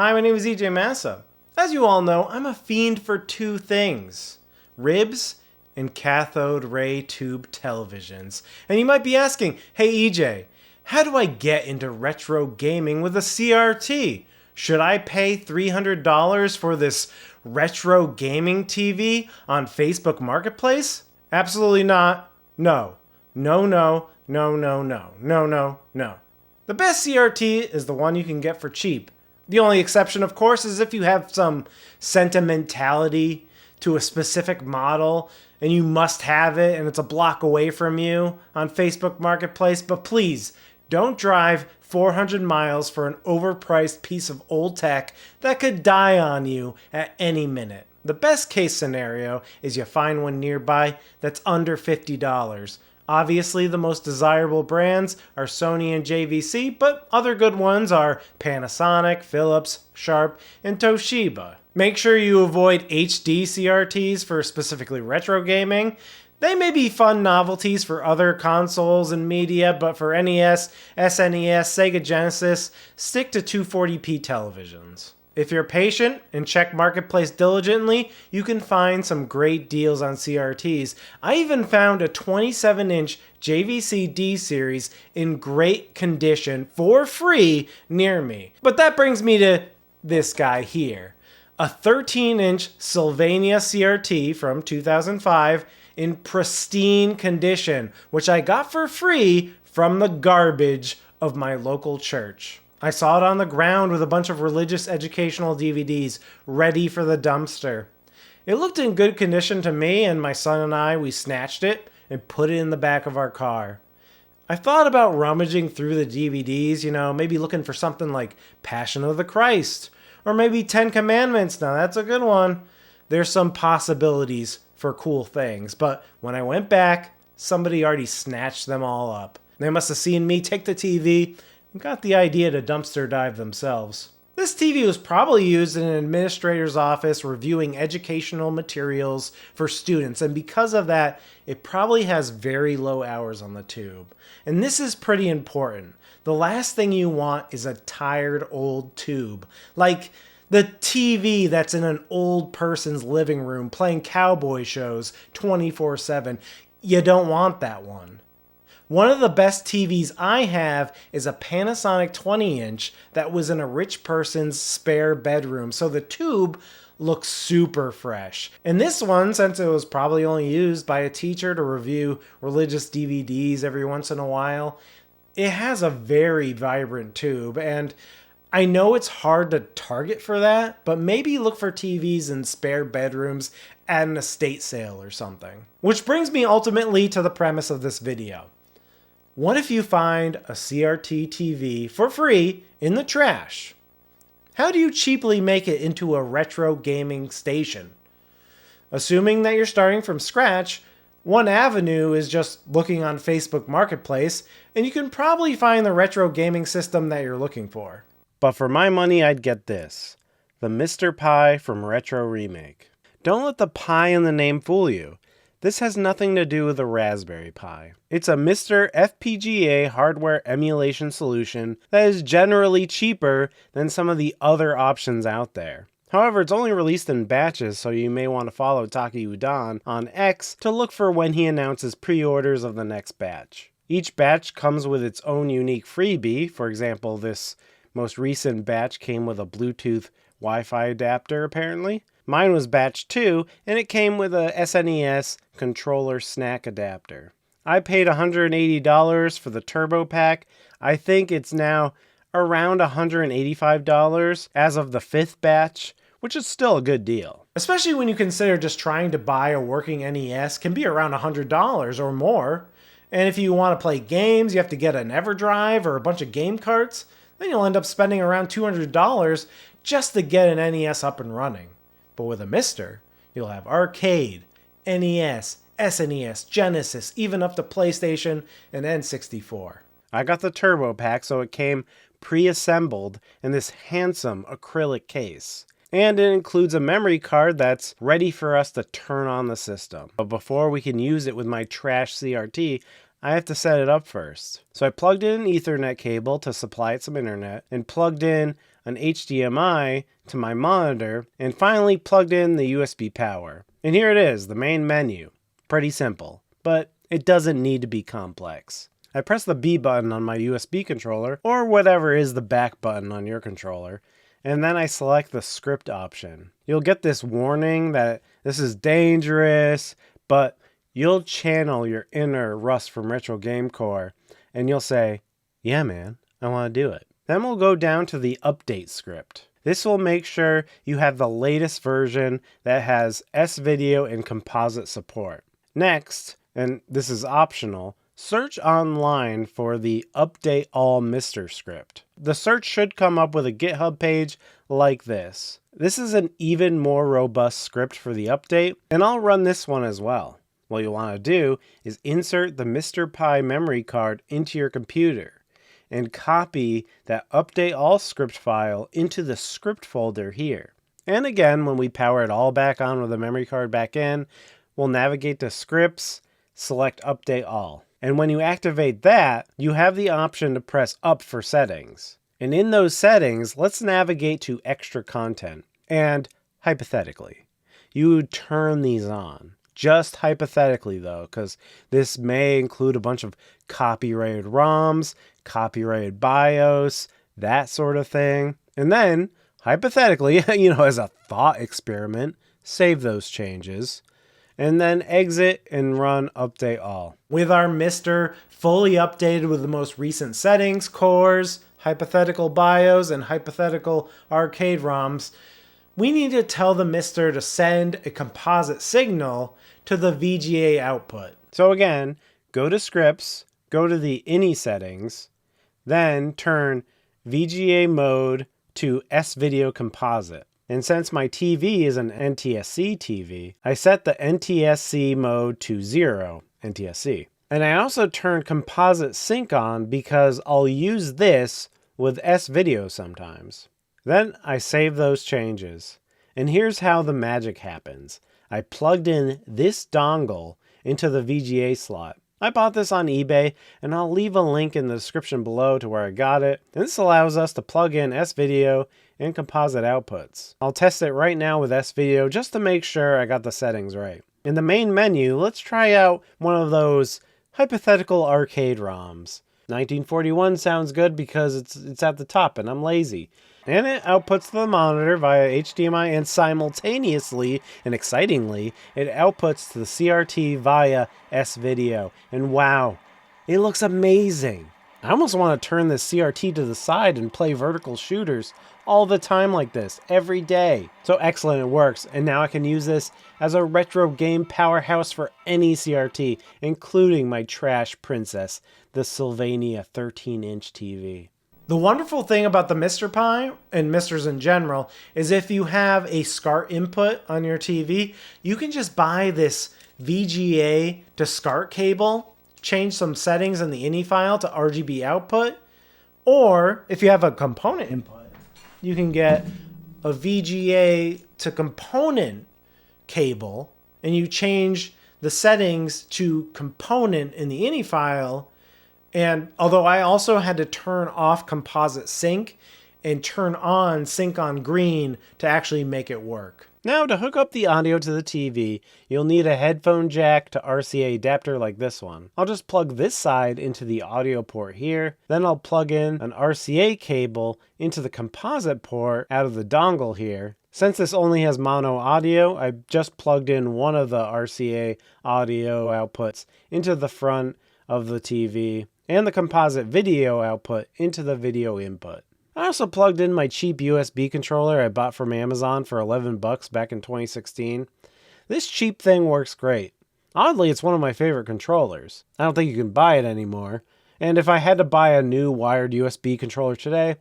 Hi, my name is EJ Massa. As you all know, I'm a fiend for two things: ribs and cathode ray tube televisions. And you might be asking, hey EJ, how do I get into retro gaming with a CRT? Should I pay $300 for this retro gaming TV on Facebook Marketplace? Absolutely not. No. No, no, no, no, no, no, no, no. The best CRT is the one you can get for cheap. The only exception, of course, is if you have some sentimentality to a specific model and you must have it and it's a block away from you on Facebook Marketplace. But please, don't drive 400 miles for an overpriced piece of old tech that could die on you at any minute. The best case scenario is you find one nearby that's under $50. Obviously, the most desirable brands are Sony and JVC, but other good ones are Panasonic, Philips, Sharp, and Toshiba. Make sure you avoid HD CRTs for specifically retro gaming. They may be fun novelties for other consoles and media, but for NES, SNES, Sega Genesis, stick to 240p televisions. If you're patient and check Marketplace diligently, you can find some great deals on CRTs. I even found a 27-inch JVC D series in great condition for free near me. But that brings me to this guy here. A 13-inch Sylvania CRT from 2005 in pristine condition, which I got for free from the garbage of my local church. I saw it on the ground with a bunch of religious educational DVDs ready for the dumpster. It looked in good condition to me, and my son and I, we snatched it and put it in the back of our car. I thought about rummaging through the DVDs, maybe looking for something like Passion of the Christ, or maybe 10 Commandments. Now that's a good one. There's some possibilities for cool things, but when I went back, somebody already snatched them all up. They must have seen me take the TV and got the idea to dumpster dive themselves. This TV was probably used in an administrator's office reviewing educational materials for students, and because of that, it probably has very low hours on the tube. And this is pretty important. The last thing you want is a tired old tube, like the TV that's in an old person's living room playing cowboy shows 24/7. You don't want that one. One of the best TVs I have is a Panasonic 20-inch that was in a rich person's spare bedroom, so the tube looks super fresh. And this one, since it was probably only used by a teacher to review religious DVDs every once in a while, it has a very vibrant tube, and I know it's hard to target for that, but maybe look for TVs in spare bedrooms at an estate sale or something. Which brings me ultimately to the premise of this video. What if you find a CRT TV for free in the trash? How do you cheaply make it into a retro gaming station? Assuming that you're starting from scratch, one avenue is just looking on Facebook Marketplace, and you can probably find the retro gaming system that you're looking for. But for my money, I'd get this: the MisterPi from Retro Remake. Don't let the Pi in the name fool you. This has nothing to do with a Raspberry Pi. It's a Mr. FPGA hardware emulation solution that is generally cheaper than some of the other options out there. However, it's only released in batches, so you may want to follow Taki Udon on X to look for when he announces pre-orders of the next batch. Each batch comes with its own unique freebie. For example, this most recent batch came with a Bluetooth Wi-Fi adapter, apparently. Mine was batch 2, and it came with a SNES controller snack adapter. I paid $180 for the turbo pack. I think it's now around $185 as of the 5th batch, which is still a good deal. Especially when you consider just trying to buy a working NES can be around $100 or more. And if you want to play games, you have to get an EverDrive or a bunch of game carts. Then you'll end up spending around $200 just to get an NES up and running. But with a Mister, you'll have arcade, NES, SNES, Genesis, even up to PlayStation and N64. I got the turbo pack, so it came pre-assembled in this handsome acrylic case. And it includes a memory card that's ready for us to turn on the system. But before we can use it with my trash CRT, I have to set it up first. So I plugged in an Ethernet cable to supply it some internet, and plugged in an HDMI to my monitor, and finally plugged in the USB power. And here it is, the main menu. Pretty simple, but it doesn't need to be complex. I press the B button on my USB controller, or whatever is the back button on your controller, and then I select the script option. You'll get this warning that this is dangerous, but you'll channel your inner Russ from Retro Game Core, and you'll say, yeah man, I want to do it. Then we'll go down to the update script. This will make sure you have the latest version that has S-Video and composite support. Next, and this is optional, search online for the Update All Mister script. The search should come up with a GitHub page like this. This is an even more robust script for the update, and I'll run this one as well. What you'll want to do is insert the MisterPi memory card into your computer and copy that Update All script file into the script folder here. And again, when we power it all back on with the memory card back in, we'll navigate to Scripts, select Update All. And when you activate that, you have the option to press up for settings. And in those settings, let's navigate to extra content. And hypothetically, you would turn these on. Just hypothetically though, because this may include a bunch of copyrighted ROMs, copyrighted BIOS, that sort of thing. And then, hypothetically, as a thought experiment, save those changes. And then exit and run Update All. With our Mister fully updated with the most recent settings, cores, hypothetical BIOS, and hypothetical arcade ROMs, we need to tell the Mister to send a composite signal to the VGA output. So again, go to Scripts, go to the INI settings, then turn VGA mode to S-Video composite. And since my TV is an NTSC TV, I set the NTSC mode to 0, NTSC. And I also turned composite sync on because I'll use this with S-Video sometimes. Then I save those changes. And here's how the magic happens. I plugged in this dongle into the VGA slot. I bought this on eBay, and I'll leave a link in the description below to where I got it. And this allows us to plug in S-Video and composite outputs. I'll test it right now with S-Video just to make sure I got the settings right. In the main menu, let's try out one of those hypothetical arcade ROMs. 1941 sounds good because it's at the top and I'm lazy. And it outputs to the monitor via HDMI, and simultaneously and excitingly, it outputs to the CRT via S-Video. And wow, it looks amazing. I almost want to turn this CRT to the side and play vertical shooters all the time like this, every day. So excellent, it works. And now I can use this as a retro game powerhouse for any CRT, including my trash princess, the Sylvania 13-inch TV. The wonderful thing about the MisterPi and Misters in general is if you have a SCART input on your TV, you can just buy this VGA to SCART cable, change some settings in the INI file to RGB output, or if you have a component input, you can get a VGA to component cable and you change the settings to component in the INI file. And although I also had to turn off composite sync and turn on sync on green to actually make it work. Now to hook up the audio to the TV, you'll need a headphone jack to RCA adapter like this one. I'll just plug this side into the audio port here, then I'll plug in an RCA cable into the composite port out of the dongle here. Since this only has mono audio, I just plugged in one of the RCA audio outputs into the front of the TV, and the composite video output into the video input. I also plugged in my cheap USB controller I bought from Amazon for $11 back in 2016. This cheap thing works great. Oddly, it's one of my favorite controllers. I don't think you can buy it anymore, and if I had to buy a new wired USB controller today,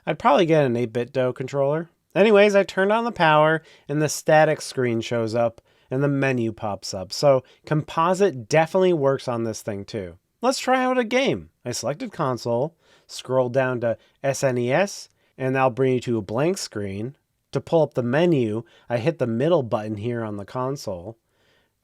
I'd probably get an 8BitDo controller. Anyways, I turned on the power and the static screen shows up and the menu pops up, so composite definitely works on this thing too. Let's try out a game. I selected console, scroll down to SNES, and that'll bring you to a blank screen. To pull up the menu, I hit the middle button here on the console.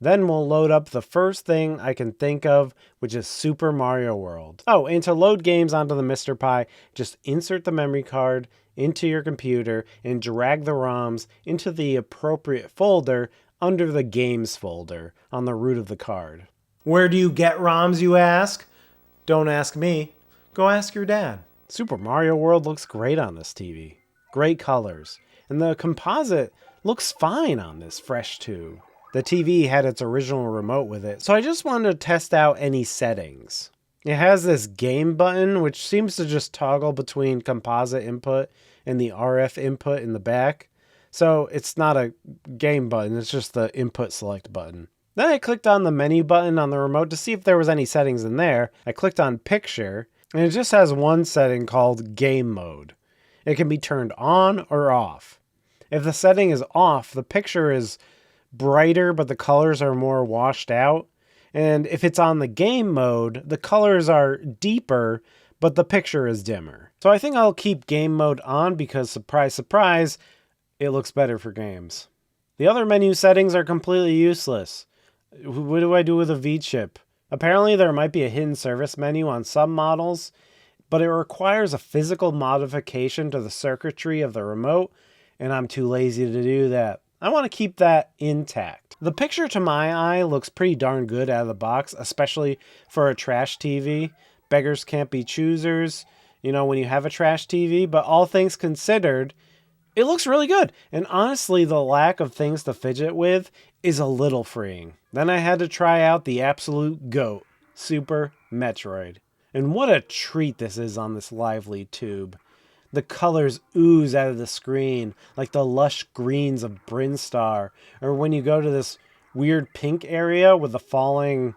Then we'll load up the first thing I can think of, which is Super Mario World. Oh, and to load games onto the MisterPi, just insert the memory card into your computer and drag the ROMs into the appropriate folder under the Games folder on the root of the card. Where do you get ROMs, you ask? Don't ask me. Go ask your dad. Super Mario World looks great on this TV. Great colors. And the composite looks fine on this fresh tube. The TV had its original remote with it, so I just wanted to test out any settings. It has this game button, which seems to just toggle between composite input and the RF input in the back. So it's not a game button, it's just the input select button. Then I clicked on the menu button on the remote to see if there was any settings in there. I clicked on picture, and it just has one setting called game mode. It can be turned on or off. If the setting is off, the picture is brighter, but the colors are more washed out. And if it's on the game mode, the colors are deeper, but the picture is dimmer. So I think I'll keep game mode on because, surprise, surprise, it looks better for games. The other menu settings are completely useless. What do I do with a V-chip? Apparently there might be a hidden service menu on some models, but it requires a physical modification to the circuitry of the remote, and I'm too lazy to do that. I want to keep that intact. The picture to my eye looks pretty darn good out of the box, especially for a trash TV. Beggars can't be choosers, when you have a trash TV, but all things considered, it looks really good. And honestly, the lack of things to fidget with is a little freeing. Then I had to try out the absolute GOAT, Super Metroid. And what a treat this is on this lively tube. The colors ooze out of the screen, like the lush greens of Brinstar, or when you go to this weird pink area with the falling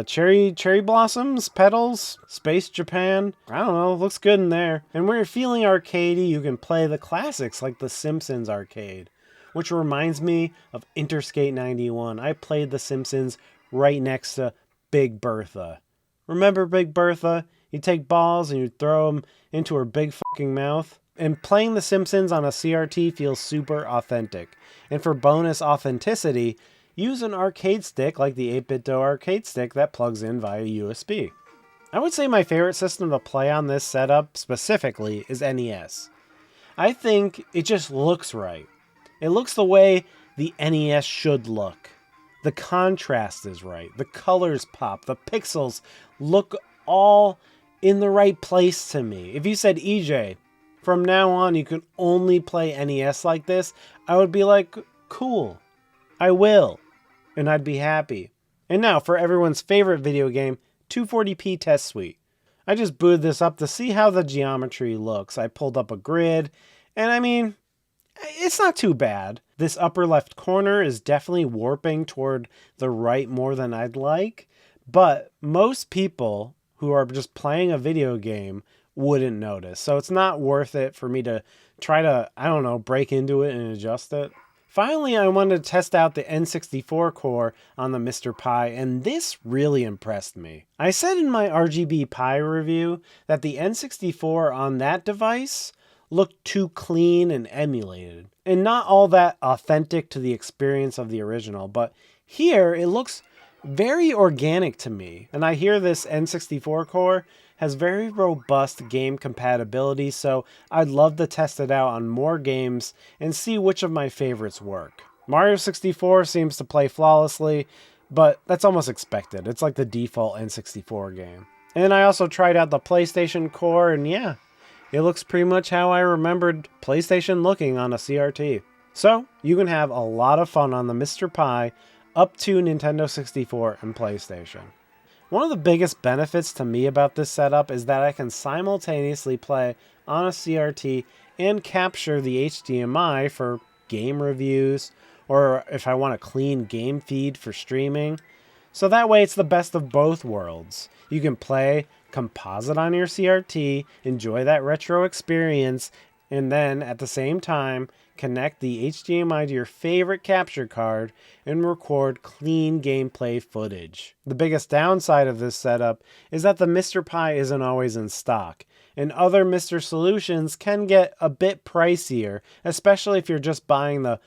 cherry blossoms, petals, Space Japan. I don't know, looks good in there. And when you're feeling arcadey, you can play the classics like the Simpsons arcade, which reminds me of Interstate 91. I played the Simpsons right next to Big Bertha. Remember Big Bertha? You take balls and you throw them into her big fucking mouth. And playing The Simpsons on a CRT feels super authentic. And for bonus authenticity, use an arcade stick like the 8BitDo arcade stick that plugs in via USB. I would say my favorite system to play on this setup specifically is NES. I think it just looks right. It looks the way the NES should look. The contrast is right. The colors pop. The pixels look all in the right place to me. If you said, EJ, from now on you can only play NES like this, I would be like, cool, I will, and I'd be happy. And now for everyone's favorite video game, 240p Test Suite. I just booted this up to see how the geometry looks. I pulled up a grid, and I mean, it's not too bad. This upper left corner is definitely warping toward the right more than I'd like, but most people who are just playing a video game wouldn't notice. So it's not worth it for me to try to, break into it and adjust it. Finally, I wanted to test out the N64 core on the MisterPi, and this really impressed me. I said in my RGB Pi review that the N64 on that device looked too clean and emulated, and not all that authentic to the experience of the original, but here it looks very organic to me, and I hear this N64 core has very robust game compatibility, so I'd love to test it out on more games and see which of my favorites work. Mario 64 seems to play flawlessly, but that's almost expected. It's like the default N64 game. And I also tried out the PlayStation core, and yeah, it looks pretty much how I remembered PlayStation looking on a CRT. So, you can have a lot of fun on the MisterPi up to Nintendo 64 and PlayStation. One of the biggest benefits to me about this setup is that I can simultaneously play on a CRT and capture the HDMI for game reviews, or if I want a clean game feed for streaming. So that way it's the best of both worlds. You can play composite on your CRT, enjoy that retro experience, and then at the same time connect the HDMI to your favorite capture card and record clean gameplay footage. The biggest downside of this setup is that the MisterPi isn't always in stock, and other Mister solutions can get a bit pricier, especially if you're just buying the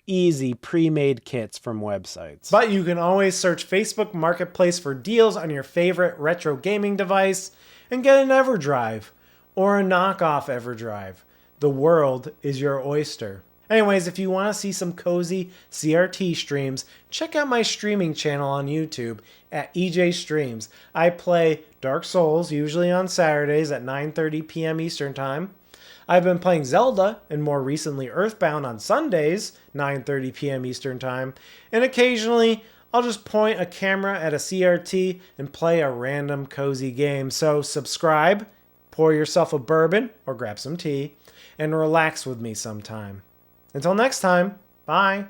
easy pre-made kits from websites. But you can always search Facebook Marketplace for deals on your favorite retro gaming device and get an EverDrive or a knockoff EverDrive. The world is your oyster. Anyways, if you want to see some cozy CRT streams, check out my streaming channel on YouTube at EJ Streams. I play Dark Souls, usually on Saturdays at 9:30 p.m. Eastern Time. I've been playing Zelda, and more recently Earthbound on Sundays, 9:30 p.m. Eastern Time. And occasionally, I'll just point a camera at a CRT and play a random cozy game. So subscribe, pour yourself a bourbon or grab some tea, and relax with me sometime. Until next time, bye.